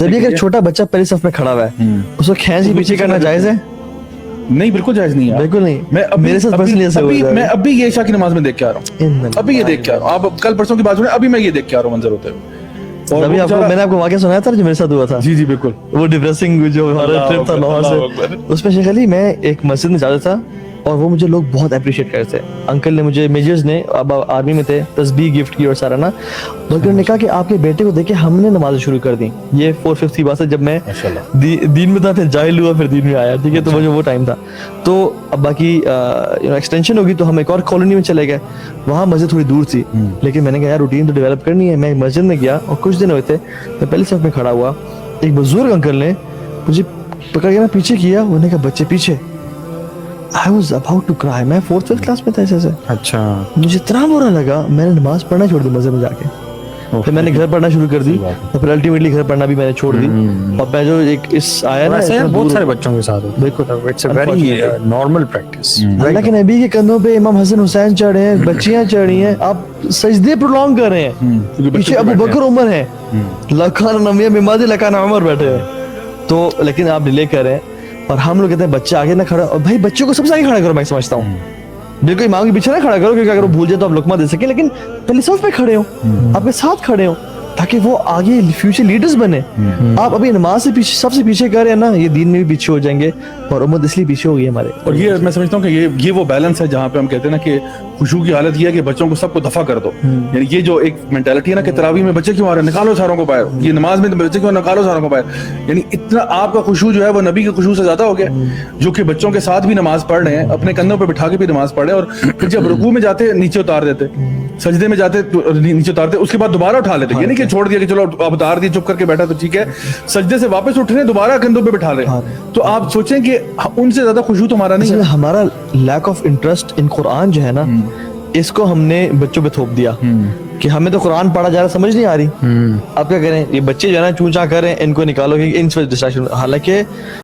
जब अगर छोटा बच्चा पहली सफ में खड़ा हुआ है उसको खींच के पीछे करना जायज है? नहीं, बिल्कुल जायज नहीं है। बिल्कुल नहीं। मैं मेरे साथ पर्सनली ऐसा हुआ है। मैं अभी ये ईशा की नमाज में देख के आ रहा हूँ, अभी ये देख के आ रहा हूँ। आप कल परसों की बात सुने, अभी मैं ये देख के आ रहा हूँ मंजर होते हुए। और अभी आपको मैंने आपको वाकया सुनाया था जो मेरे साथ हुआ था। जी जी बिल्कुल, वो डिप्रेसिंग जो हमारा ट्रिप था लाहौर से, उसमें शेख अली मैं एक मस्जिद में जाता था और वो मुझे लोग बहुत अप्रिशिएट करते थे। अंकल ने मुझे, मेजर्स ने, अब आर्मी में थे, तस्बीह गिफ्ट की और सारा ना। डॉक्टर ने कहा कि आपके बेटे को देखे हमने नमाज शुरू कर दी। ये 4/5 की बात है, जब मैं दीन में था, फिर जाहिल हुआ, फिर दीन में आया। ठीक है, तो मुझे वो टाइम था। तो अब बाकी एक्सटेंशन होगी तो हम एक और कॉलोनी में चले गए। वहाँ मस्जिद थोड़ी दूर थी, लेकिन मैंने कहा यार रूटीन तो डेवलप करनी है। मैं मस्जिद में गया और कुछ दिन हुए थे, मैं पहली सफ में खड़ा हुआ। एक बुजुर्ग अंकल ने मुझे पकड़ के ना पीछे किया, उन्होंने कहा बच्चे पीछे। I was about to cry. मैं 4th क्लास में था ऐसे। अच्छा, मुझे इतना बुरा लगा, मैंने नमाज पढ़ना छोड़ दी मस्जिद में जाके। फिर मैंने घर पढ़ना शुरू कर दी, तो फिर अल्टीमेटली घर पढ़ना भी मैंने छोड़ दी। और मैं जो एक इस आया ना, ऐसे बहुत सारे बच्चों के साथ होता है। बिल्कुल, it's a very normal practice. Allah के नबी के कंधों पे इमाम हसन हुसैन चढ़े हैं, बच्चियां चढ़ी हैं, आप सजदे प्रोलॉन्ग कर रहे हैं, पीछे अबू बकर उमर है, लखान नमिया मिमादी लखान उमर बैठे हैं। तो लेकिन आप डिले कर रहे हैं और हम लोग कहते हैं बच्चे आगे ना खड़ा। और भाई बच्चों को सबसे आगे खड़ा करो, मैं समझता हूँ। बिल्कुल इमाम के पीछे ना खड़ा करो, क्योंकि अगर वो भूल जाए तो आप लुकमा दे सके, लेकिन पहले सफ पे खड़े हो, आपके साथ खड़े हो, ताकि वो आगे फ्यूचर लीडर्स बने। आप अभी नमाज से पीछे, सबसे पीछे कर रहे हैं ना, ये दीन में भी पीछे हो जाएंगे और उम्मत इसलिए पीछे हो गई हमारे। और ये मैं समझता हूँ कि ये वो बैलेंस है जहाँ पे हम कहते हैं ना कि खुशू की हालत ये है कि बच्चों को सबको दफा कर दो। यानी ये जो एक मेंटालिटी है ना कि तरावी में बच्चे क्यों आ रहे हैं, निकालो सारों को बाहर, ये नमाज में बच्चे क्यों, निकालो सारों को बाहर। यानी इतना आपका खुशू जो है वो नबी के खुशू से ज्यादा हो गया, जो कि बच्चों के साथ भी नमाज पढ़ रहे हैं, अपने कंधों पर बिठा के भी नमाज पढ़ रहे हैं। और फिर जब रुकू में जाते नीचे उतार देते, सजदे में जाते नीचे उतारते, उसके बाद दोबारा उठा लेते। ये नहीं कि छोड़ दिया कि चलो अब उतार दिया, चुप करके बैठा तो ठीक है, सजदे से वापस उठ रहे, दोबारा कंधों पे बिठा रहे। तो आप सोचें कि उनसे ज्यादा खुशू तो हमारा नहीं है। हमारा lack of interest in Quran जो है ना, इसको हमने बच्चों पे थोप दिया कि हमें तो कुरान पढ़ा जा रहा, समझ नहीं आ रही। अब क्या करें, ये बच्चे जो है ना चूचा कर रहे हैं, इनको निकालो कि इन डिस्ट्रैक्शन। हालांकि